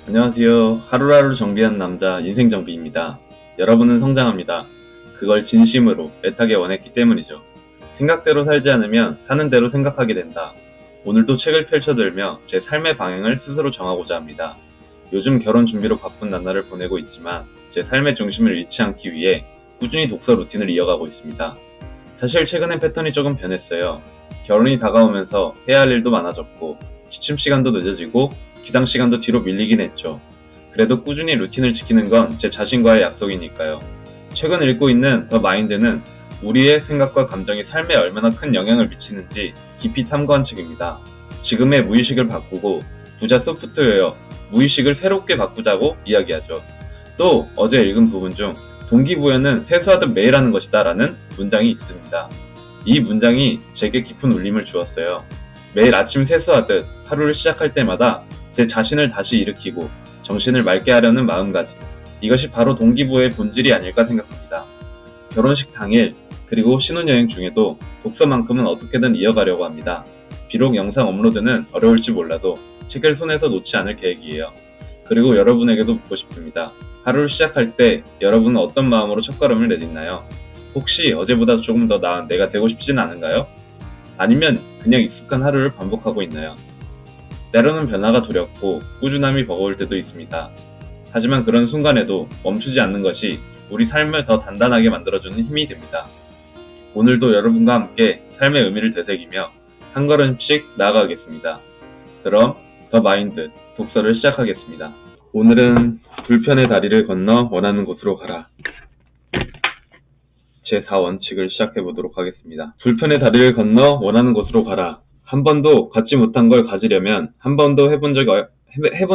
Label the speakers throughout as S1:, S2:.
S1: 안녕하세요. 하루하루 정비하는 남자 인생정비입니다. 여러분은 성장합니다. 그걸 진심으로 애타게 원했기 때문이죠. 생각대로 살지 않으면 사는 대로 생각하게 된다. 오늘도 책을 펼쳐들며 제 삶의 방향을 스스로 정하고자 합니다. 요즘 결혼 준비로 바쁜 나날을 보내고 있지만 제 삶의 중심을 잃지 않기 위해 꾸준히 독서 루틴을 이어가고 있습니다. 사실 최근엔 패턴이 조금 변했어요. 결혼이 다가오면서 해야 할 일도 많아졌고 취침 시간도 늦어지고 기상 시간도 뒤로 밀리긴 했죠. 그래도 꾸준히 루틴을 지키는 건 제 자신과의 약속이니까요. 최근 읽고 있는 더 마인드는 우리의 생각과 감정이 삶에 얼마나 큰 영향을 미치는지 깊이 탐구한 책입니다. 지금의 무의식을 바꾸고 부자 소프트웨어, 무의식을 새롭게 바꾸자고 이야기하죠. 또 어제 읽은 부분 중 동기부여는 세수하듯 매일 하는 것이다 라는 문장이 있습니다. 이 문장이 제게 깊은 울림을 주었어요. 매일 아침 세수하듯 하루를 시작할 때마다 제 자신을 다시 일으키고 정신을 맑게 하려는 마음가짐. 이것이 바로 동기부여의 본질이 아닐까 생각합니다. 결혼식 당일 그리고 신혼여행 중에도 독서만큼은 어떻게든 이어가려고 합니다. 비록 영상 업로드는 어려울지 몰라도 책을 손에서 놓지 않을 계획이에요. 그리고 여러분에게도 묻고 싶습니다. 하루를 시작할 때 여러분은 어떤 마음으로 첫걸음을 내딛나요? 혹시 어제보다 조금 더 나은 내가 되고 싶지는 않은가요? 아니면 그냥 익숙한 하루를 반복하고 있나요? 때로는 변화가 두렵고 꾸준함이 버거울 때도 있습니다. 하지만 그런 순간에도 멈추지 않는 것이 우리 삶을 더 단단하게 만들어주는 힘이 됩니다. 오늘도 여러분과 함께 삶의 의미를 되새기며 한 걸음씩 나아가겠습니다. 그럼 더 마인드 독서를 시작하겠습니다. 오늘은 불편의 다리를 건너 원하는 곳으로 가라. 제 4원칙을 시작해보도록 하겠습니다. 불편의 다리를 건너 원하는 곳으로 가라. 한 번도 갖지 못한 걸 가지려면 한 번도 해본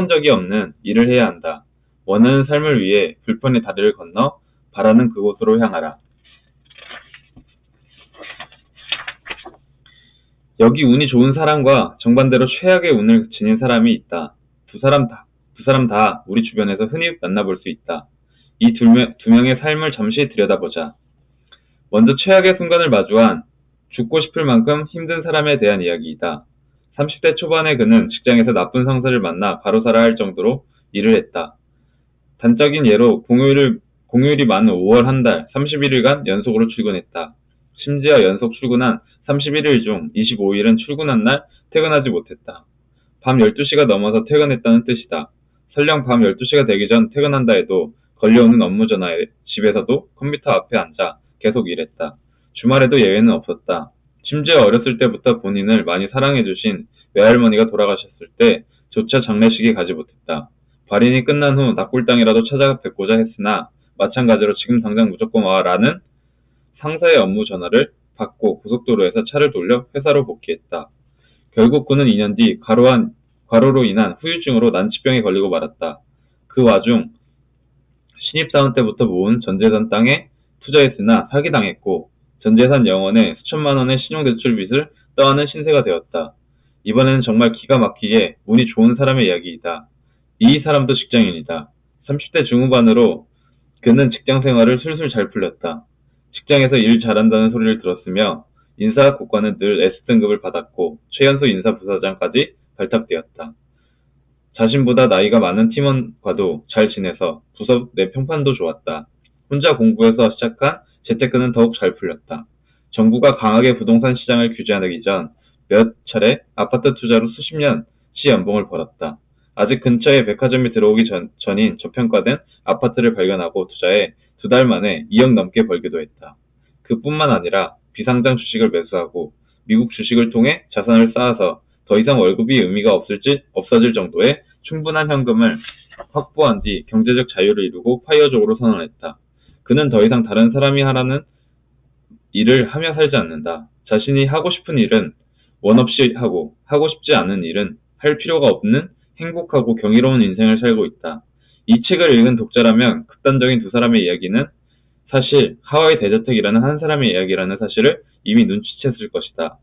S1: 적이 없는 일을 해야 한다. 원하는 삶을 위해 불편의 다리를 건너 바라는 그곳으로 향하라. 여기 운이 좋은 사람과 정반대로 최악의 운을 지닌 사람이 있다. 두 사람 다 우리 주변에서 흔히 만나볼 수 있다. 이 두 명의 삶을 잠시 들여다보자. 먼저 최악의 순간을 마주한 죽고 싶을 만큼 힘든 사람에 대한 이야기이다. 30대 초반의 그는 직장에서 나쁜 상사를 만나 바로 살아야 할 정도로 일을 했다. 단적인 예로 공휴일이 많은 5월 한 달 31일간 연속으로 출근했다. 심지어 연속 출근한 31일 중 25일은 출근한 날 퇴근하지 못했다. 밤 12시가 넘어서 퇴근했다는 뜻이다. 설령 밤 12시가 되기 전 퇴근한다 해도 걸려오는 업무 전화에 집에서도 컴퓨터 앞에 앉아 계속 일했다. 주말에도 예외는 없었다. 심지어 어렸을 때부터 본인을 많이 사랑해주신 외할머니가 돌아가셨을 때조차 장례식에 가지 못했다. 발인이 끝난 후 납골당이라도 찾아뵙고자 했으나 마찬가지로 지금 당장 무조건 와라는 상사의 업무 전화를 받고 고속도로에서 차를 돌려 회사로 복귀했다. 결국 그는 2년 뒤 과로로 인한 후유증으로 난치병에 걸리고 말았다. 그 와중 신입사원 때부터 모은 전재산 땅에 투자했으나 사기당했고 전재산 영원에 수천만 원의 신용대출 빚을 떠안은 신세가 되었다. 이번에는 정말 기가 막히게 운이 좋은 사람의 이야기이다. 이 사람도 직장인이다. 30대 중후반으로 그는 직장생활을 술술 잘 풀렸다. 직장에서 일 잘한다는 소리를 들었으며 인사고과는 늘 S등급을 받았고 최연소 인사부사장까지 발탁되었다. 자신보다 나이가 많은 팀원과도 잘 지내서 부서 내 평판도 좋았다. 혼자 공부해서 시작한 재테크는 더욱 잘 풀렸다. 정부가 강하게 부동산 시장을 규제하기 전 몇 차례 아파트 투자로 수십 년치 연봉을 벌었다. 아직 근처에 백화점이 들어오기 전인 저평가된 아파트를 발견하고 투자해 2달 만에 2억 넘게 벌기도 했다. 그뿐만 아니라 비상장 주식을 매수하고 미국 주식을 통해 자산을 쌓아서 더 이상 월급이 의미가 없어질 정도의 충분한 현금을 확보한 뒤 경제적 자유를 이루고 파이어족으로 선언했다. 그는 더 이상 다른 사람이 하라는 일을 하며 살지 않는다. 자신이 하고 싶은 일은 원 없이 하고 싶지 않은 일은 할 필요가 없는 행복하고 경이로운 인생을 살고 있다. 이 책을 읽은 독자라면 극단적인 두 사람의 이야기는 사실 하와이 대저택이라는 한 사람의 이야기라는 사실을 이미 눈치챘을 것이다.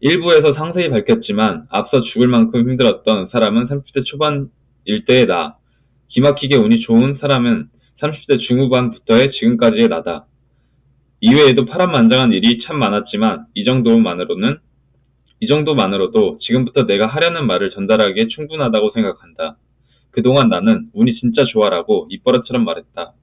S1: 일부에서 상세히 밝혔지만 앞서 죽을 만큼 힘들었던 사람은 30대 초반일 때의 나. 기막히게 운이 좋은 사람은 30대 중후반부터의 지금까지의 나다. 이외에도 파란만장한 일이 참 많았지만 이 정도만으로도 지금부터 내가 하려는 말을 전달하기에 충분하다고 생각한다. 그동안 나는 운이 진짜 좋아라고 입버릇처럼 말했다.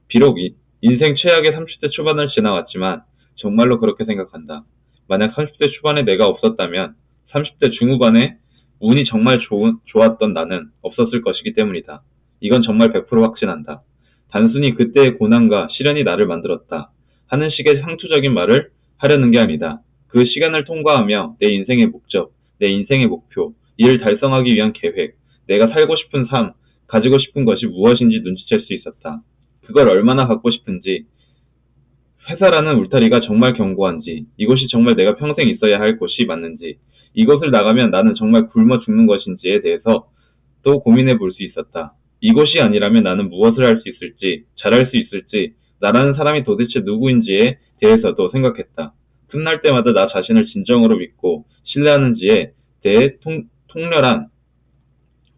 S1: 비록 인생 최악의 30대 초반을 지나왔지만 정말로 그렇게 생각한다. 만약 30대 초반에 내가 없었다면 30대 중후반에 운이 정말 좋았던 나는 없었을 것이기 때문이다. 이건 정말 100% 확신한다. 단순히 그때의 고난과 시련이 나를 만들었다 하는 식의 상투적인 말을 하려는 게 아니다. 그 시간을 통과하며 내 인생의 목적, 내 인생의 목표, 이를 달성하기 위한 계획, 내가 살고 싶은 삶, 가지고 싶은 것이 무엇인지 눈치챌 수 있었다. 그걸 얼마나 갖고 싶은지, 회사라는 울타리가 정말 견고한지, 이곳이 정말 내가 평생 있어야 할 곳이 맞는지, 이곳을 나가면 나는 정말 굶어 죽는 것인지에 대해서 또 고민해 볼 수 있었다. 이곳이 아니라면 나는 무엇을 할 수 있을지, 잘할 수 있을지, 나라는 사람이 도대체 누구인지에 대해서도 생각했다. 틈날 때마다 나 자신을 진정으로 믿고 신뢰하는지에 대해 통렬한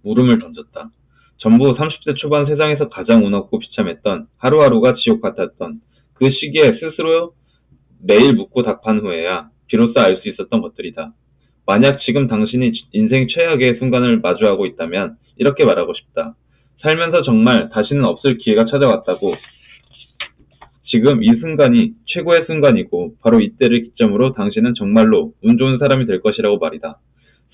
S1: 물음을 던졌다. 전부 30대 초반 세상에서 가장 운 없고 비참했던 하루하루가 지옥 같았던 그 시기에 스스로 매일 묻고 답한 후에야 비로소 알 수 있었던 것들이다. 만약 지금 당신이 인생 최악의 순간을 마주하고 있다면 이렇게 말하고 싶다. 살면서 정말 다시는 없을 기회가 찾아왔다고. 지금 이 순간이 최고의 순간이고 바로 이때를 기점으로 당신은 정말로 운 좋은 사람이 될 것이라고 말이다.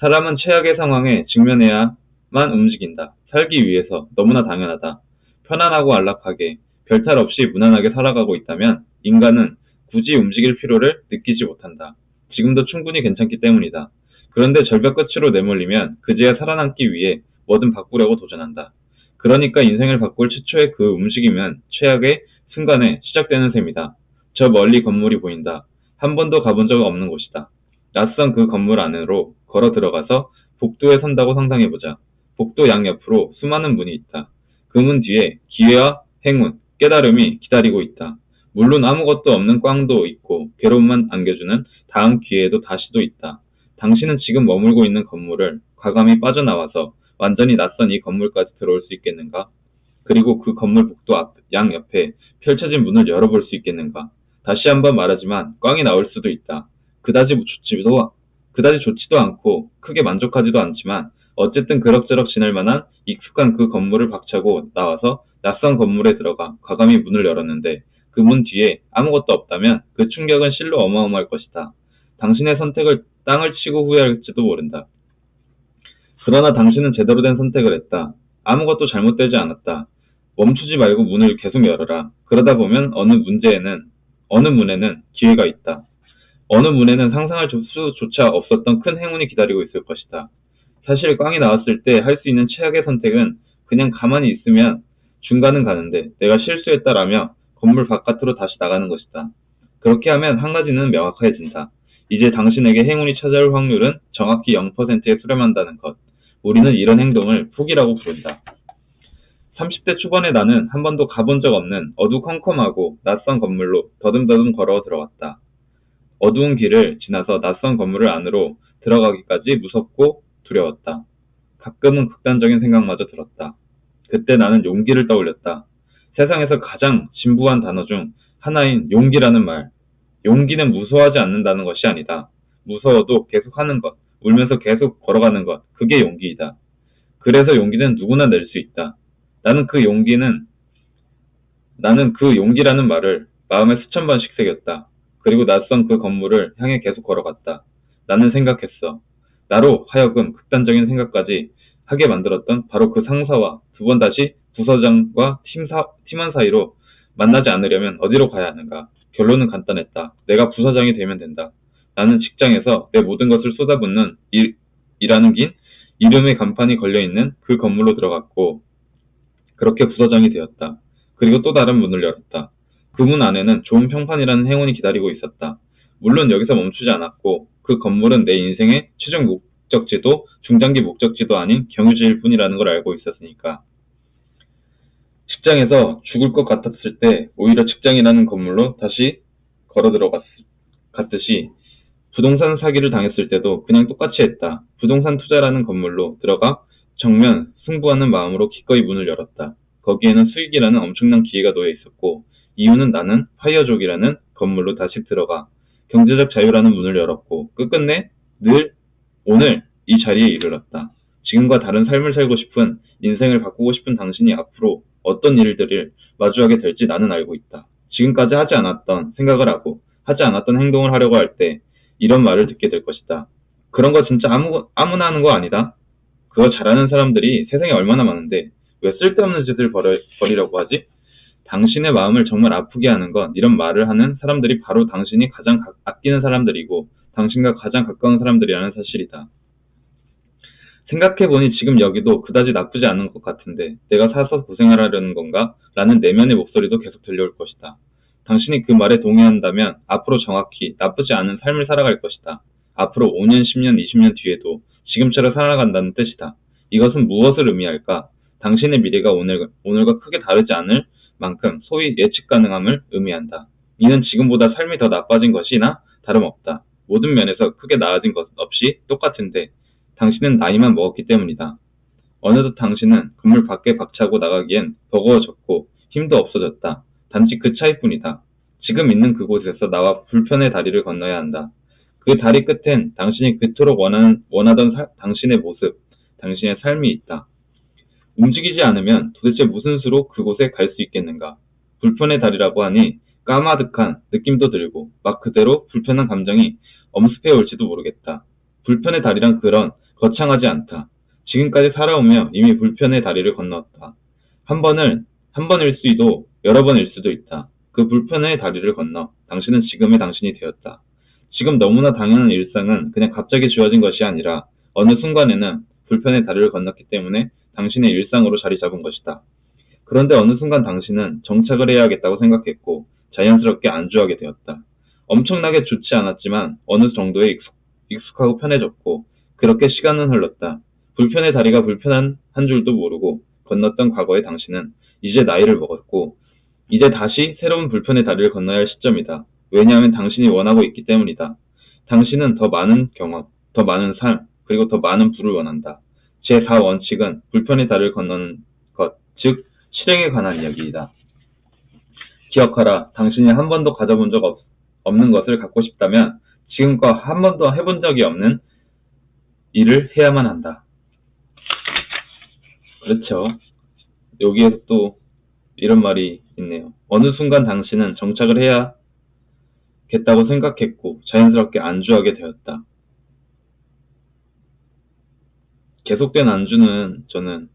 S1: 사람은 최악의 상황에 직면해야만 움직인다. 살기 위해서 너무나 당연하다. 편안하고 안락하게 별탈 없이 무난하게 살아가고 있다면 인간은 굳이 움직일 필요를 느끼지 못한다. 지금도 충분히 괜찮기 때문이다. 그런데 절벽 끝으로 내몰리면 그제야 살아남기 위해 뭐든 바꾸려고 도전한다. 그러니까 인생을 바꿀 최초의 그 움직임은 최악의 순간에 시작되는 셈이다. 저 멀리 건물이 보인다. 한 번도 가본 적 없는 곳이다. 낯선 그 건물 안으로 걸어 들어가서 복도에 선다고 상상해보자. 복도 양옆으로 수많은 문이 있다. 그 문 뒤에 기회와 행운, 깨달음이 기다리고 있다. 물론 아무것도 없는 꽝도 있고 괴로움만 안겨주는 다음 기회도 다시도 있다. 당신은 지금 머물고 있는 건물을 과감히 빠져나와서 완전히 낯선 이 건물까지 들어올 수 있겠는가? 그리고 그 건물 복도 양옆에 펼쳐진 문을 열어볼 수 있겠는가? 다시 한번 말하지만 꽝이 나올 수도 있다. 그다지 좋지도 않고 크게 만족하지도 않지만 어쨌든 그럭저럭 지낼 만한 익숙한 그 건물을 박차고 나와서 낯선 건물에 들어가 과감히 문을 열었는데 그 문 뒤에 아무것도 없다면 그 충격은 실로 어마어마할 것이다. 당신의 선택을 땅을 치고 후회할지도 모른다. 그러나 당신은 제대로 된 선택을 했다. 아무것도 잘못되지 않았다. 멈추지 말고 문을 계속 열어라. 그러다 보면 어느 문에는 기회가 있다. 어느 문에는 상상할 수조차 없었던 큰 행운이 기다리고 있을 것이다. 사실 꽝이 나왔을 때 할 수 있는 최악의 선택은 그냥 가만히 있으면 중간은 가는데 내가 실수했다라며 건물 바깥으로 다시 나가는 것이다. 그렇게 하면 한 가지는 명확해진다. 이제 당신에게 행운이 찾아올 확률은 정확히 0%에 수렴한다는 것. 우리는 이런 행동을 폭이라고 부른다. 30대 초반의 나는 한 번도 가본 적 없는 어두컴컴하고 낯선 건물로 더듬더듬 걸어 들어갔다. 어두운 길을 지나서 낯선 건물 안으로 들어가기까지 무섭고 두려웠다. 가끔은 극단적인 생각마저 들었다. 그때 나는 용기를 떠올렸다. 세상에서 가장 진부한 단어 중 하나인 용기라는 말. 용기는 무서워하지 않는다는 것이 아니다. 무서워도 계속 하는 것, 울면서 계속 걸어가는 것, 그게 용기이다. 그래서 용기는 누구나 낼 수 있다. 나는 그 용기라는 말을 마음에 수천 번씩 새겼다. 그리고 낯선 그 건물을 향해 계속 걸어갔다. 나는 생각했어. 나로 하여금 극단적인 생각까지 하게 만들었던 바로 그 상사와 두 번 다시 부서장과 팀원 사이로 만나지 않으려면 어디로 가야 하는가? 결론은 간단했다. 내가 부서장이 되면 된다. 나는 직장에서 내 모든 것을 쏟아붓는 일하는 긴 이름의 간판이 걸려있는 그 건물로 들어갔고 그렇게 부서장이 되었다. 그리고 또 다른 문을 열었다. 그 문 안에는 좋은 평판이라는 행운이 기다리고 있었다. 물론 여기서 멈추지 않았고 그 건물은 내 인생의 최종 목적지도 중장기 목적지도 아닌 경유지일 뿐이라는 걸 알고 있었으니까. 직장에서 죽을 것 같았을 때 오히려 직장이라는 건물로 다시 걸어 들어갔듯이 부동산 사기를 당했을 때도 그냥 똑같이 했다. 부동산 투자라는 건물로 들어가 정면 승부하는 마음으로 기꺼이 문을 열었다. 거기에는 수익이라는 엄청난 기회가 놓여 있었고 이유는 나는 파이어족이라는 건물로 다시 들어가 경제적 자유라는 문을 열었고 끝끝내 오늘 이 자리에 이르렀다. 지금과 다른 삶을 살고 싶은, 인생을 바꾸고 싶은 당신이 앞으로 어떤 일들을 마주하게 될지 나는 알고 있다. 지금까지 하지 않았던 생각을 하고 하지 않았던 행동을 하려고 할 때 이런 말을 듣게 될 것이다. 그런 거 진짜 아무나 하는 거 아니다. 그거 잘하는 사람들이 세상에 얼마나 많은데 왜 쓸데없는 짓을 벌이려고 하지? 당신의 마음을 정말 아프게 하는 건 이런 말을 하는 사람들이 바로 당신이 가장 아끼는 사람들이고 당신과 가장 가까운 사람들이라는 사실이다. 생각해보니 지금 여기도 그다지 나쁘지 않은 것 같은데 내가 사서 고생하려는 건가? 라는 내면의 목소리도 계속 들려올 것이다. 당신이 그 말에 동의한다면 앞으로 정확히 나쁘지 않은 삶을 살아갈 것이다. 앞으로 5년, 10년, 20년 뒤에도 지금처럼 살아간다는 뜻이다. 이것은 무엇을 의미할까? 당신의 미래가 오늘과 크게 다르지 않을 만큼 소위 예측 가능함을 의미한다. 이는 지금보다 삶이 더 나빠진 것이나 다름없다. 모든 면에서 크게 나아진 것 없이 똑같은데 당신은 나이만 먹었기 때문이다. 어느덧 당신은 건물 밖에 박차고 나가기엔 버거워졌고 힘도 없어졌다. 단지 그 차이뿐이다. 지금 있는 그곳에서 나와 불편의 다리를 건너야 한다. 그 다리 끝엔 당신이 그토록 원하던 당신의 모습, 당신의 삶이 있다. 움직이지 않으면 도대체 무슨 수로 그곳에 갈 수 있겠는가? 불편의 다리라고 하니 까마득한 느낌도 들고 막 그대로 불편한 감정이 엄습해 올지도 모르겠다. 불편의 다리란 그런 거창하지 않다. 지금까지 살아오며 이미 불편의 다리를 건넜다. 한 번일 수도 여러 번일 수도 있다. 그 불편의 다리를 건너 당신은 지금의 당신이 되었다. 지금 너무나 당연한 일상은 그냥 갑자기 주어진 것이 아니라 어느 순간에는 불편의 다리를 건넜기 때문에 당신의 일상으로 자리 잡은 것이다. 그런데 어느 순간 당신은 정착을 해야겠다고 생각했고 자연스럽게 안주하게 되었다. 엄청나게 좋지 않았지만 어느 정도에 익숙하고 편해졌고 그렇게 시간은 흘렀다. 불편의 다리가 불편한 한 줄도 모르고 건넜던 과거의 당신은 이제 나이를 먹었고 이제 다시 새로운 불편의 다리를 건너야 할 시점이다. 왜냐하면 당신이 원하고 있기 때문이다. 당신은 더 많은 경험, 더 많은 삶, 그리고 더 많은 부를 원한다. 제4원칙은 불편의 다리를 건너는 것, 즉 실행에 관한 이야기이다. 기억하라. 당신이 한 번도 가져본 적 없는 것을 갖고 싶다면 지금껏 한 번도 해본 적이 없는 일을 해야만 한다. 그렇죠. 여기에서 또 이런 말이 있네요. 어느 순간 당신은 정착을 해야겠다고 생각했고 자연스럽게 안주하게 되었다. 계속된 안주는 저는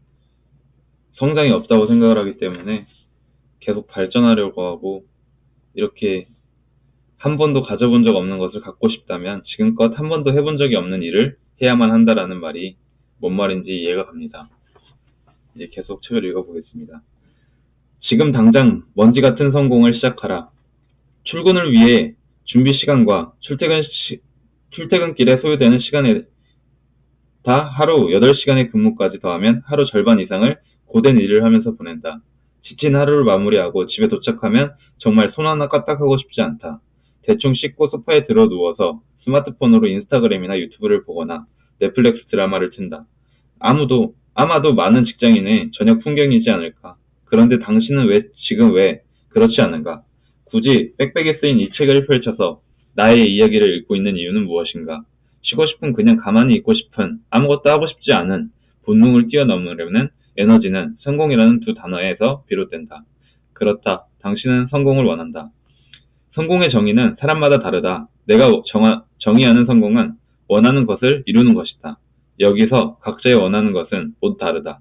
S1: 성장이 없다고 생각을 하기 때문에 계속 발전하려고 하고 이렇게 한 번도 가져본 적 없는 것을 갖고 싶다면 지금껏 한 번도 해본 적이 없는 일을 해야만 한다라는 말이 뭔 말인지 이해가 갑니다. 이제 계속 책을 읽어보겠습니다. 지금 당장 먼지 같은 성공을 시작하라. 출근을 위해 준비 시간과 출퇴근길에 소요되는 시간에 다 하루 8시간의 근무까지 더하면 하루 절반 이상을 고된 일을 하면서 보낸다. 지친 하루를 마무리하고 집에 도착하면 정말 손 하나 까딱하고 싶지 않다. 대충 씻고 소파에 들어 누워서 스마트폰으로 인스타그램이나 유튜브를 보거나 넷플릭스 드라마를 튼다. 아마도 많은 직장인의 저녁 풍경이지 않을까. 그런데 당신은 지금 왜 그렇지 않은가? 굳이 빽빽이 쓰인 이 책을 펼쳐서 나의 이야기를 읽고 있는 이유는 무엇인가? 쉬고 싶은 그냥 가만히 있고 싶은 아무것도 하고 싶지 않은 본능을 뛰어넘으려는 에너지는 성공이라는 두 단어에서 비롯된다. 그렇다. 당신은 성공을 원한다. 성공의 정의는 사람마다 다르다. 내가 정의하는 성공은 원하는 것을 이루는 것이다. 여기서 각자의 원하는 것은 모두 다르다.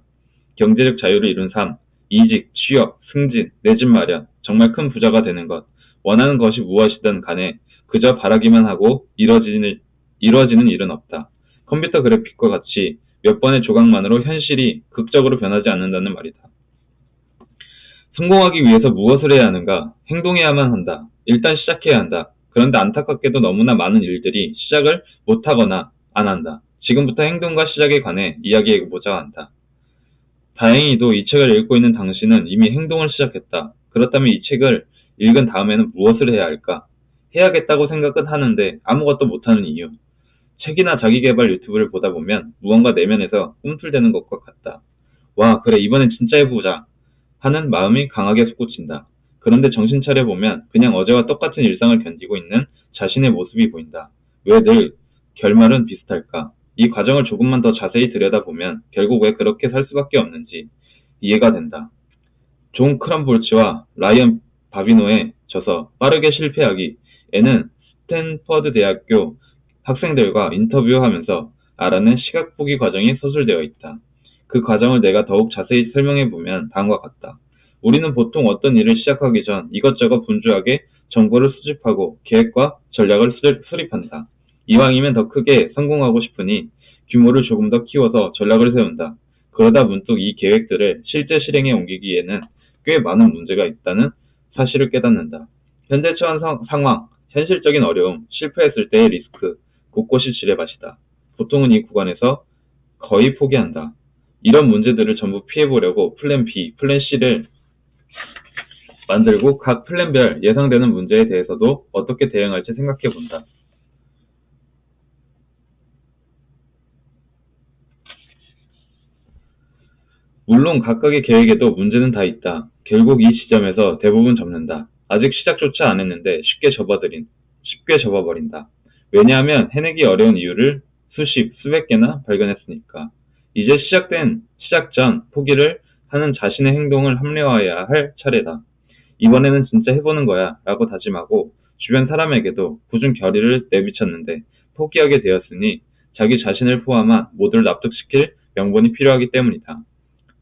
S1: 경제적 자유를 이룬 삶, 이직, 취업, 승진, 내 집 마련, 정말 큰 부자가 되는 것, 원하는 것이 무엇이든 간에 그저 바라기만 하고 이루어지는 일은 없다. 컴퓨터 그래픽과 같이 몇 번의 조각만으로 현실이 극적으로 변하지 않는다는 말이다. 성공하기 위해서 무엇을 해야 하는가? 행동해야만 한다. 일단 시작해야 한다. 그런데 안타깝게도 너무나 많은 일들이 시작을 못하거나 안 한다. 지금부터 행동과 시작에 관해 이야기해보자 한다. 다행히도 이 책을 읽고 있는 당신은 이미 행동을 시작했다. 그렇다면 이 책을 읽은 다음에는 무엇을 해야 할까? 해야겠다고 생각은 하는데 아무것도 못하는 이유. 책이나 자기계발 유튜브를 보다 보면 무언가 내면에서 꿈틀대는 것과 같다. 와, 그래, 이번엔 진짜 해보자 하는 마음이 강하게 솟구친다. 그런데 정신 차려보면 그냥 어제와 똑같은 일상을 견디고 있는 자신의 모습이 보인다. 왜 늘 결말은 비슷할까? 이 과정을 조금만 더 자세히 들여다보면 결국 왜 그렇게 살 수밖에 없는지 이해가 된다. 존 크럼볼츠와 라이언 바비노의 저서 빠르게 실패하기에는 스탠퍼드 대학교 학생들과 인터뷰하면서 알아낸 시각 포기 과정이 서술되어 있다. 그 과정을 내가 더욱 자세히 설명해보면 다음과 같다. 우리는 보통 어떤 일을 시작하기 전 이것저것 분주하게 정보를 수집하고 계획과 전략을 수립한다. 이왕이면 더 크게 성공하고 싶으니 규모를 조금 더 키워서 전략을 세운다. 그러다 문득 이 계획들을 실제 실행에 옮기기에는 꽤 많은 문제가 있다는 사실을 깨닫는다. 현재 처한 상황, 현실적인 어려움, 실패했을 때의 리스크, 곳곳이 지뢰밭이다. 보통은 이 구간에서 거의 포기한다. 이런 문제들을 전부 피해보려고 플랜 B, 플랜 C를 만들고 각 플랜별 예상되는 문제에 대해서도 어떻게 대응할지 생각해본다. 물론 각각의 계획에도 문제는 다 있다. 결국 이 지점에서 대부분 접는다. 아직 시작조차 안 했는데 쉽게 접어버린다. 왜냐하면 해내기 어려운 이유를 수백 개나 발견했으니까. 이제 시작 전 포기를 하는 자신의 행동을 합리화해야 할 차례다. 이번에는 진짜 해보는 거야 라고 다짐하고 주변 사람에게도 굳은 결의를 내비쳤는데 포기하게 되었으니 자기 자신을 포함한 모두를 납득시킬 명분이 필요하기 때문이다.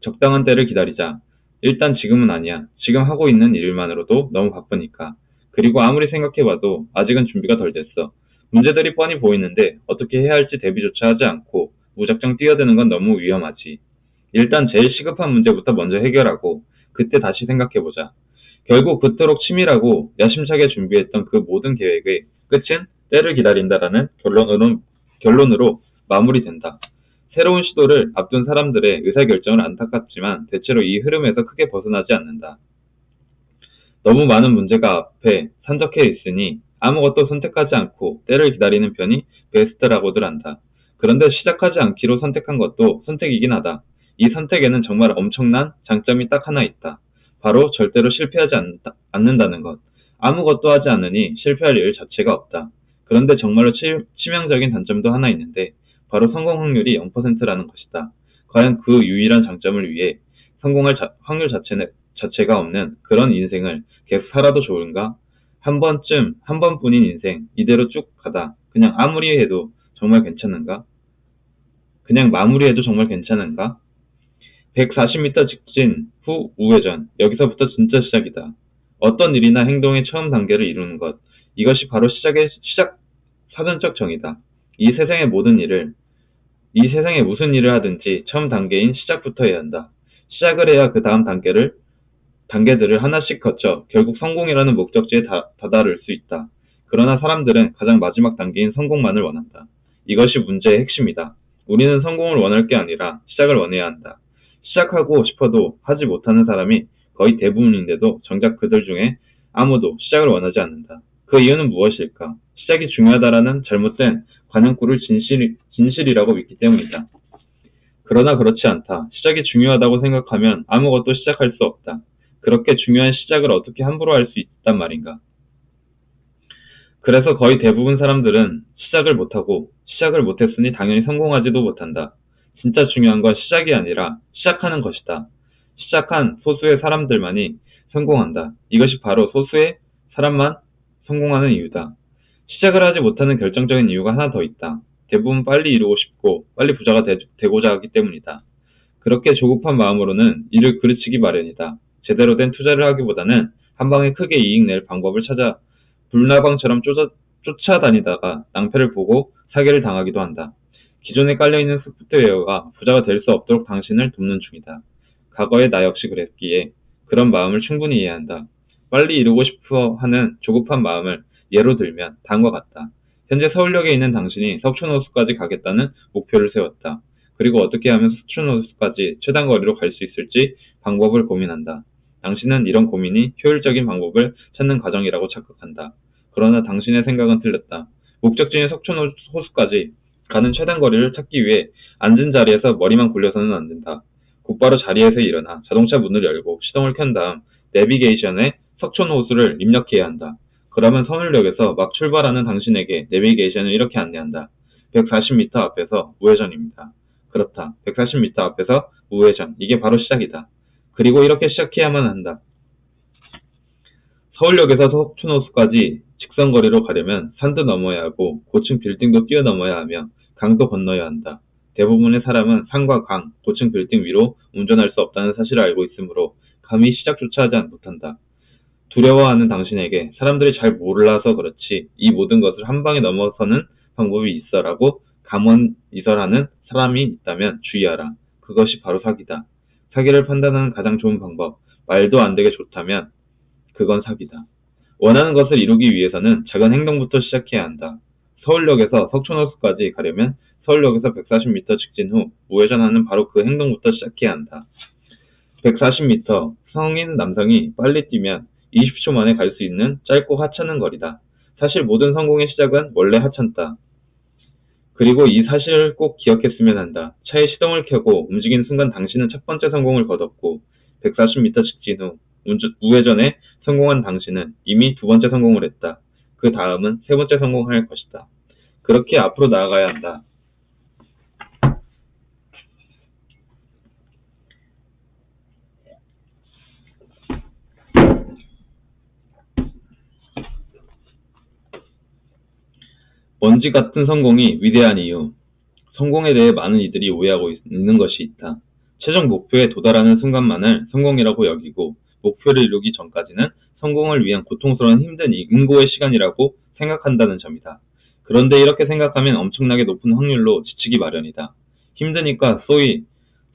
S1: 적당한 때를 기다리자. 일단 지금은 아니야. 지금 하고 있는 일만으로도 너무 바쁘니까. 그리고 아무리 생각해봐도 아직은 준비가 덜 됐어. 문제들이 뻔히 보이는데 어떻게 해야 할지 대비조차 하지 않고 무작정 뛰어드는 건 너무 위험하지. 일단 제일 시급한 문제부터 먼저 해결하고 그때 다시 생각해보자. 결국 그토록 치밀하고 야심차게 준비했던 그 모든 계획의 끝은 때를 기다린다라는 결론으로 마무리된다. 새로운 시도를 앞둔 사람들의 의사결정은 안타깝지만 대체로 이 흐름에서 크게 벗어나지 않는다. 너무 많은 문제가 앞에 산적해 있으니 아무것도 선택하지 않고 때를 기다리는 편이 베스트라고들 한다. 그런데 시작하지 않기로 선택한 것도 선택이긴 하다. 이 선택에는 정말 엄청난 장점이 딱 하나 있다. 바로 절대로 실패하지 않는다는 것. 아무것도 하지 않으니 실패할 일 자체가 없다. 그런데 정말로 치명적인 단점도 하나 있는데 바로 성공 확률이 0%라는 것이다. 과연 그 유일한 장점을 위해 성공할 확률 자체가 없는 그런 인생을 계속 살아도 좋은가? 한 번뿐인 인생, 이대로 쭉 가다 그냥 마무리해도 정말 괜찮은가? 140m 직진 후 우회전. 여기서부터 진짜 시작이다. 어떤 일이나 행동의 처음 단계를 이루는 것. 이것이 바로 시작 사전적 정의다. 이 세상의 무슨 일을 하든지 처음 단계인 시작부터 해야 한다. 시작을 해야 그 다음 단계들을 하나씩 거쳐 결국 성공이라는 목적지에 다다를 수 있다. 그러나 사람들은 가장 마지막 단계인 성공만을 원한다. 이것이 문제의 핵심이다. 우리는 성공을 원할 게 아니라 시작을 원해야 한다. 시작하고 싶어도 하지 못하는 사람이 거의 대부분인데도 정작 그들 중에 아무도 시작을 원하지 않는다. 그 이유는 무엇일까? 시작이 중요하다라는 잘못된 관념구를 진실이라고 믿기 때문이다. 그러나 그렇지 않다. 시작이 중요하다고 생각하면 아무것도 시작할 수 없다. 그렇게 중요한 시작을 어떻게 함부로 할 수 있단 말인가? 그래서 거의 대부분 사람들은 시작을 못했으니 당연히 성공하지도 못한다. 진짜 중요한 건 시작이 아니라 시작하는 것이다. 시작한 소수의 사람들만이 성공한다. 이것이 바로 소수의 사람만 성공하는 이유다. 시작을 하지 못하는 결정적인 이유가 하나 더 있다. 대부분 빨리 이루고 싶고 빨리 부자가 되고자 하기 때문이다. 그렇게 조급한 마음으로는 이를 그르치기 마련이다. 제대로 된 투자를 하기보다는 한 방에 크게 이익 낼 방법을 찾아 불나방처럼 쫓아다니다가 낭패를 보고 사기를 당하기도 한다. 기존에 깔려있는 소프트웨어가 부자가 될 수 없도록 당신을 돕는 중이다. 과거의 나 역시 그랬기에 그런 마음을 충분히 이해한다. 빨리 이루고 싶어 하는 조급한 마음을 예로 들면 다음과 같다. 현재 서울역에 있는 당신이 석촌호수까지 가겠다는 목표를 세웠다. 그리고 어떻게 하면 석촌호수까지 최단 거리로 갈 수 있을지 방법을 고민한다. 당신은 이런 고민이 효율적인 방법을 찾는 과정이라고 착각한다. 그러나 당신의 생각은 틀렸다. 목적지인 석촌호수까지 가는 최단 거리를 찾기 위해 앉은 자리에서 머리만 굴려서는 안 된다. 곧바로 자리에서 일어나 자동차 문을 열고 시동을 켠 다음 내비게이션에 석촌호수를 입력해야 한다. 그러면 서울역에서 막 출발하는 당신에게 내비게이션은 이렇게 안내한다. 140m 앞에서 우회전입니다. 그렇다. 140m 앞에서 우회전. 이게 바로 시작이다. 그리고 이렇게 시작해야만 한다. 서울역에서 석촌호수까지 직선거리로 가려면 산도 넘어야 하고 고층 빌딩도 뛰어넘어야 하며 강도 건너야 한다. 대부분의 사람은 산과 강, 고층 빌딩 위로 운전할 수 없다는 사실을 알고 있으므로 감히 시작조차 하지 못한다. 두려워하는 당신에게 사람들이 잘 몰라서 그렇지 이 모든 것을 한 방에 넘어서는 방법이 있어라고 감언이설하는 사람이 있다면 주의하라. 그것이 바로 사기다. 사기를 판단하는 가장 좋은 방법, 말도 안 되게 좋다면 그건 사기다. 원하는 것을 이루기 위해서는 작은 행동부터 시작해야 한다. 서울역에서 석촌호수까지 가려면 서울역에서 140m 직진 후 우회전하는 바로 그 행동부터 시작해야 한다. 140m, 성인 남성이 빨리 뛰면 20초 만에 갈 수 있는 짧고 하찮은 거리다. 사실 모든 성공의 시작은 원래 하찮다. 그리고 이 사실을 꼭 기억했으면 한다. 차에 시동을 켜고 움직인 순간 당신은 첫 번째 성공을 거뒀고 140m 직진 후 우회전에 성공한 당신은 이미 두 번째 성공을 했다. 그 다음은 세 번째 성공을 할 것이다. 그렇게 앞으로 나아가야 한다. 먼지 같은 성공이 위대한 이유. 성공에 대해 많은 이들이 오해하고 있는 것이 있다. 최종 목표에 도달하는 순간만을 성공이라고 여기고 목표를 이루기 전까지는 성공을 위한 고통스러운 힘든 인고의 시간이라고 생각한다는 점이다. 그런데 이렇게 생각하면 엄청나게 높은 확률로 지치기 마련이다. 힘드니까 소위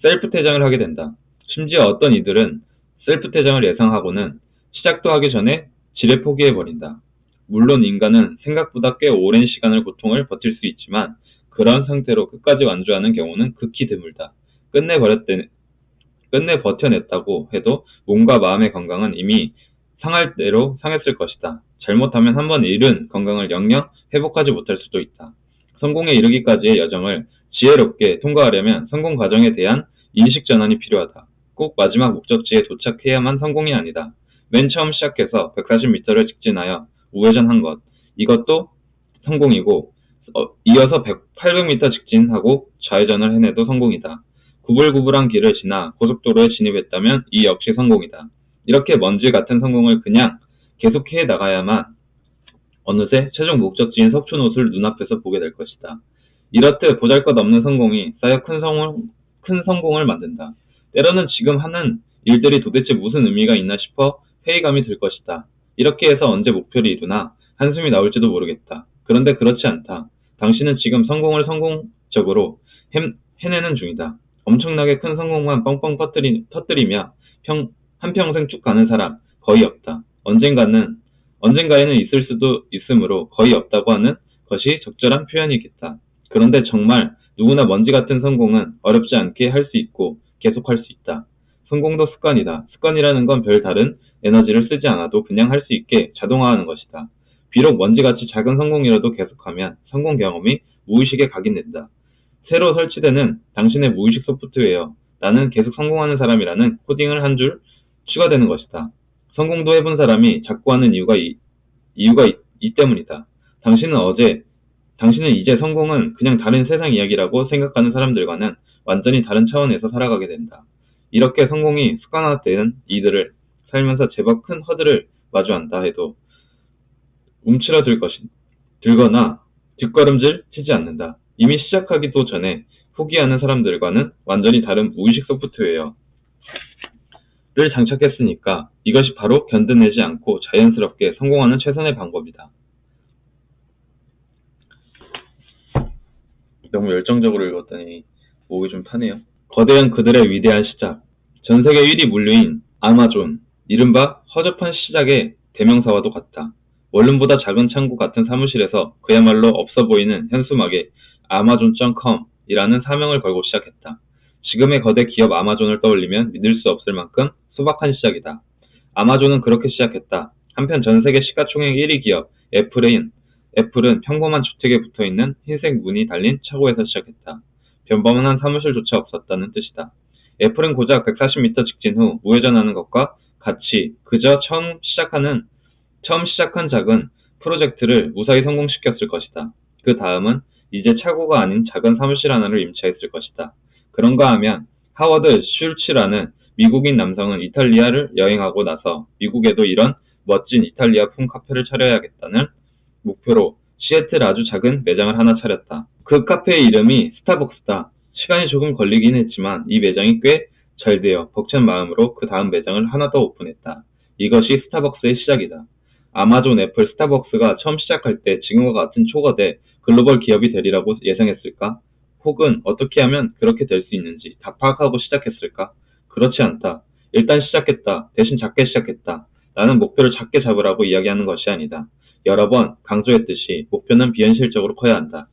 S1: 셀프 퇴장을 하게 된다. 심지어 어떤 이들은 셀프 퇴장을 예상하고는 시작도 하기 전에 지레 포기해버린다. 물론 인간은 생각보다 꽤 오랜 시간을 고통을 버틸 수 있지만 그런 상태로 끝까지 완주하는 경우는 극히 드물다. 끝내 버텨냈다고 해도 몸과 마음의 건강은 이미 상할 대로 상했을 것이다. 잘못하면 한번 잃은 건강을 영영 회복하지 못할 수도 있다. 성공에 이르기까지의 여정을 지혜롭게 통과하려면 성공 과정에 대한 인식 전환이 필요하다. 꼭 마지막 목적지에 도착해야만 성공이 아니다. 맨 처음 시작해서 140m를 직진하여 우회전한 것. 이것도 성공이고 이어서 800m 직진하고 좌회전을 해내도 성공이다. 구불구불한 길을 지나 고속도로에 진입했다면 이 역시 성공이다. 이렇게 먼지 같은 성공을 그냥 계속해 나가야만 어느새 최종 목적지인 석촌호수를 눈앞에서 보게 될 것이다. 이렇듯 보잘것없는 성공이 쌓여 큰 성공을 만든다. 때로는 지금 하는 일들이 도대체 무슨 의미가 있나 싶어 회의감이 들 것이다. 이렇게 해서 언제 목표를 이루나 한숨이 나올지도 모르겠다. 그런데 그렇지 않다. 당신은 지금 성공을 성공적으로 해내는 중이다. 엄청나게 큰 성공만 뻥뻥 터뜨리며 한평생 쭉 가는 사람 거의 없다. 언젠가에는 있을 수도 있으므로 거의 없다고 하는 것이 적절한 표현이겠다. 그런데 정말 누구나 먼지 같은 성공은 어렵지 않게 할 수 있고 계속할 수 있다. 성공도 습관이다. 습관이라는 건 별다른 에너지를 쓰지 않아도 그냥 할 수 있게 자동화하는 것이다. 비록 먼지같이 작은 성공이라도 계속하면 성공 경험이 무의식에 각인된다. 새로 설치되는 당신의 무의식 소프트웨어, 나는 계속 성공하는 사람이라는 코딩을 한 줄 추가되는 것이다. 성공도 해본 사람이 자꾸 하는 이유가 이 때문이다. 당신은 이제 성공은 그냥 다른 세상 이야기라고 생각하는 사람들과는 완전히 다른 차원에서 살아가게 된다. 이렇게 성공이 습관화된 이들을 살면서 제법 큰 허들을 마주한다 해도 들거나 뒷걸음질 치지 않는다. 이미 시작하기도 전에 포기하는 사람들과는 완전히 다른 무의식 소프트웨어를 장착했으니까 이것이 바로 견뎌내지 않고 자연스럽게 성공하는 최선의 방법이다. 너무 열정적으로 읽었더니 목이 좀 타네요. 거대한 그들의 위대한 시작. 전세계 1위 물류인 아마존, 이른바 허접한 시작의 대명사와도 같다. 원룸보다 작은 창고 같은 사무실에서 그야말로 없어 보이는 현수막에 amazon.com이라는 사명을 걸고 시작했다. 지금의 거대 기업 아마존을 떠올리면 믿을 수 없을 만큼 소박한 시작이다. 아마존은 그렇게 시작했다. 한편 전세계 시가총액 1위 기업 애플은 평범한 주택에 붙어있는 흰색 문이 달린 차고에서 시작했다. 변범한 사무실조차 없었다는 뜻이다. 애플은 고작 140m 직진 후 우회전하는 것과 같이 그저 처음 시작한 작은 프로젝트를 무사히 성공시켰을 것이다. 그 다음은 이제 차고가 아닌 작은 사무실 하나를 임차했을 것이다. 그런가 하면 하워드 슐츠라는 미국인 남성은 이탈리아를 여행하고 나서 미국에도 이런 멋진 이탈리아풍 카페를 차려야겠다는 목표로 시애틀 아주 작은 매장을 하나 차렸다. 그 카페의 이름이 스타벅스다. 시간이 조금 걸리긴 했지만 이 매장이 꽤 잘 되어 벅찬 마음으로 그 다음 매장을 하나 더 오픈했다. 이것이 스타벅스의 시작이다. 아마존, 애플, 스타벅스가 처음 시작할 때 지금과 같은 초거대 글로벌 기업이 되리라고 예상했을까? 혹은 어떻게 하면 그렇게 될 수 있는지 다 파악하고 시작했을까? 그렇지 않다. 일단 시작했다. 대신 작게 시작했다. 나는 목표를 작게 잡으라고 이야기하는 것이 아니다. 여러 번 강조했듯이 목표는 비현실적으로 커야 한다.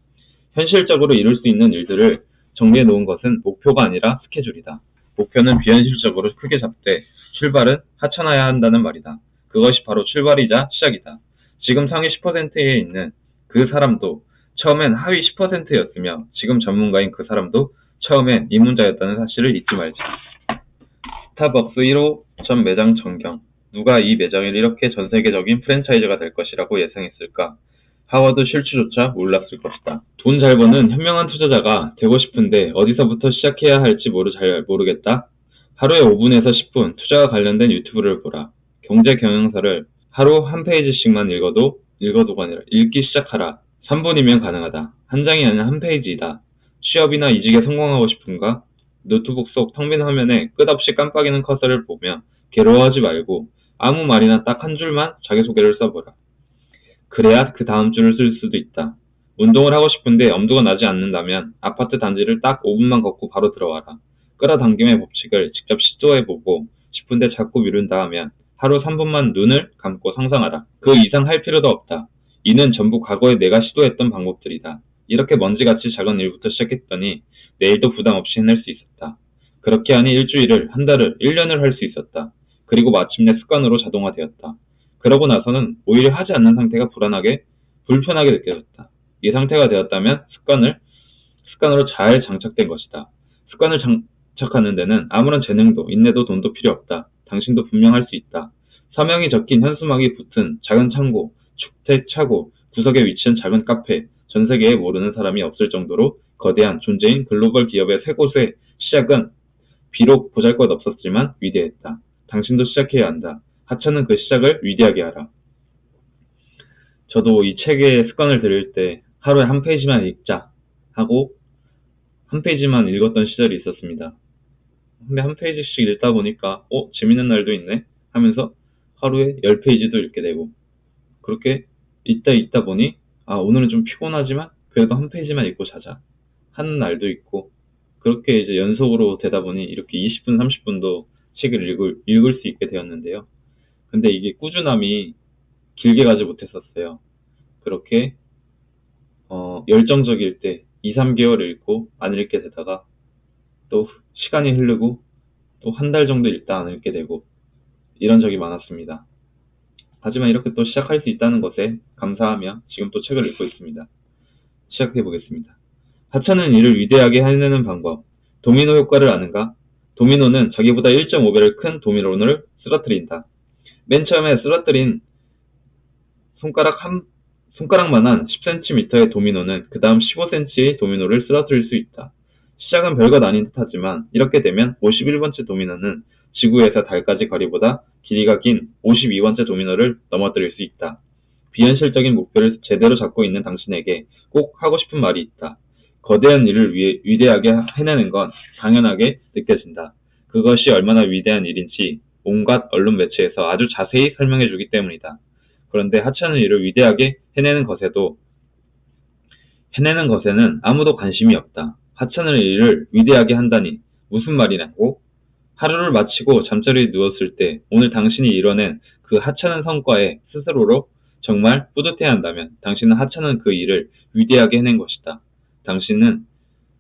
S1: 현실적으로 이룰 수 있는 일들을 정리해 놓은 것은 목표가 아니라 스케줄이다. 목표는 비현실적으로 크게 잡되 출발은 하찮아야 한다는 말이다. 그것이 바로 출발이자 시작이다. 지금 상위 10%에 있는 그 사람도 처음엔 하위 10%였으며 지금 전문가인 그 사람도 처음엔 입문자였다는 사실을 잊지 말자. 스타벅스 1호 전 매장 전경. 누가 이 매장을 이렇게 전세계적인 프랜차이즈가 될 것이라고 예상했을까? 하워드 슐츠조차 몰랐을 것이다. 돈 잘 버는 현명한 투자자가 되고 싶은데 어디서부터 시작해야 할지 잘 모르겠다. 하루에 5분에서 10분 투자와 관련된 유튜브를 보라. 경제 경영서를 하루 한 페이지씩만 읽어도가 아니라 읽기 시작하라. 3분이면 가능하다. 한 장이 아니라 한 페이지이다. 취업이나 이직에 성공하고 싶은가? 노트북 속 텅 빈 화면에 끝없이 깜빡이는 커서를 보며 괴로워하지 말고 아무 말이나 딱 한 줄만 자기소개를 써보라. 그래야 그 다음 줄을 쓸 수도 있다. 운동을 하고 싶은데 엄두가 나지 않는다면 아파트 단지를 딱 5분만 걷고 바로 들어와라. 끌어당김의 법칙을 직접 시도해보고 싶은데 자꾸 미룬다 하면 하루 3분만 눈을 감고 상상하라. 그 이상 할 필요도 없다. 이는 전부 과거에 내가 시도했던 방법들이다. 이렇게 먼지같이 작은 일부터 시작했더니 내일도 부담 없이 해낼 수 있었다. 그렇게 하니 일주일을, 한 달을, 1년을 할 수 있었다. 그리고 마침내 습관으로 자동화되었다. 그러고 나서는 오히려 하지 않는 상태가 불편하게 느껴졌다. 이 상태가 되었다면 습관으로 잘 장착된 것이다. 습관을 장착하는 데는 아무런 재능도, 인내도, 돈도 필요 없다. 당신도 분명 할 수 있다. 서명이 적힌 현수막이 붙은 작은 창고, 주택차고, 구석에 위치한 작은 카페, 전 세계에 모르는 사람이 없을 정도로 거대한 존재인 글로벌 기업의 세 곳의 시작은 비록 보잘것없었지만 위대했다. 당신도 시작해야 한다. 하찮은 그 시작을 위대하게 하라. 저도 이 책의 습관을 들을 때 하루에 한 페이지만 읽자 하고 한 페이지만 읽었던 시절이 있었습니다. 근데 한 페이지씩 읽다 보니까 재밌는 날도 있네 하면서 하루에 10페이지도 읽게 되고 그렇게 읽다 보니 오늘은 좀 피곤하지만 그래도 한 페이지만 읽고 자자 하는 날도 있고 그렇게 이제 연속으로 되다 보니 이렇게 20분, 30분도 책을 읽을 수 있게 되었는데요. 근데 이게 꾸준함이 길게 가지 못했었어요. 그렇게 열정적일 때 2, 3개월 읽고 안 읽게 되다가 또 시간이 흐르고 또 한 달 정도 읽다 안 읽게 되고 이런 적이 많았습니다. 하지만 이렇게 또 시작할 수 있다는 것에 감사하며 지금 또 책을 읽고 있습니다. 시작해 보겠습니다. 하찮은 일을 위대하게 해내는 방법. 도미노 효과를 아는가? 도미노는 자기보다 1.5배를 큰 도미노를 쓰러뜨린다. 맨 처음에 쓰러뜨린 손가락만한 10cm의 도미노는 그 다음 15cm의 도미노를 쓰러뜨릴 수 있다. 시작은 별것 아닌 듯하지만 이렇게 되면 51번째 도미노는 지구에서 달까지 거리보다 길이가 긴 52번째 도미노를 넘어뜨릴 수 있다. 비현실적인 목표를 제대로 잡고 있는 당신에게 꼭 하고 싶은 말이 있다. 거대한 일을 위대하게 해내는 건 당연하게 느껴진다. 그것이 얼마나 위대한 일인지 온갖 언론 매체에서 아주 자세히 설명해주기 때문이다. 그런데 하찮은 일을 위대하게 해내는 것에는 아무도 관심이 없다. 하찮은 일을 위대하게 한다니 무슨 말이냐고? 하루를 마치고 잠자리에 누웠을 때 오늘 당신이 이뤄낸 그 하찮은 성과에 스스로로 정말 뿌듯해야 한다면 당신은 하찮은 그 일을 위대하게 해낸 것이다. 당신은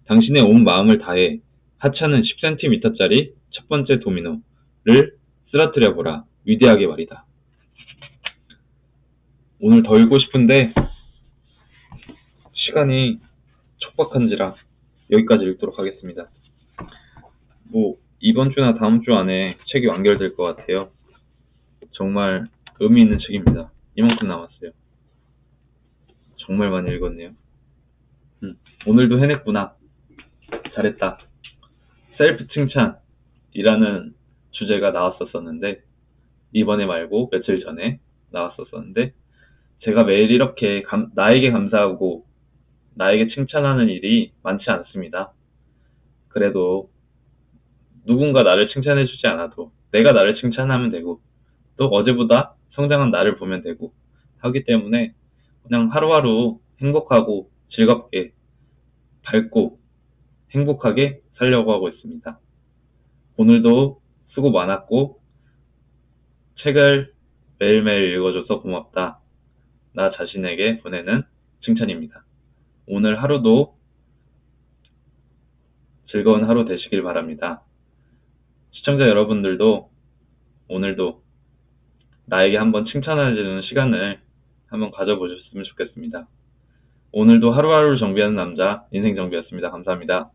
S1: 당신의 온 마음을 다해 하찮은 10cm짜리 첫 번째 도미노를 쓰러뜨려 보라. 위대하게 말이다. 오늘 더 읽고 싶은데 시간이 촉박한지라 여기까지 읽도록 하겠습니다. 이번 주나 다음 주 안에 책이 완결될 것 같아요. 정말 의미 있는 책입니다. 이만큼 남았어요. 정말 많이 읽었네요. 오늘도 해냈구나. 잘했다. 셀프 칭찬이라는 주제가 나왔었었는데, 이번에 말고 며칠 전에 나왔었었는데, 제가 매일 이렇게 나에게 감사하고 나에게 칭찬하는 일이 많지 않습니다. 그래도 누군가 나를 칭찬해주지 않아도 내가 나를 칭찬하면 되고, 또 어제보다 성장한 나를 보면 되고 하기 때문에 그냥 하루하루 행복하고 즐겁게 밝고 행복하게 살려고 하고 있습니다. 오늘도 수고 많았고 책을 매일매일 읽어줘서 고맙다. 나 자신에게 보내는 칭찬입니다. 오늘 하루도 즐거운 하루 되시길 바랍니다. 시청자 여러분들도 오늘도 나에게 한번 칭찬해주는 시간을 한번 가져보셨으면 좋겠습니다. 오늘도 하루하루를 정비하는 남자 인생정비였습니다. 감사합니다.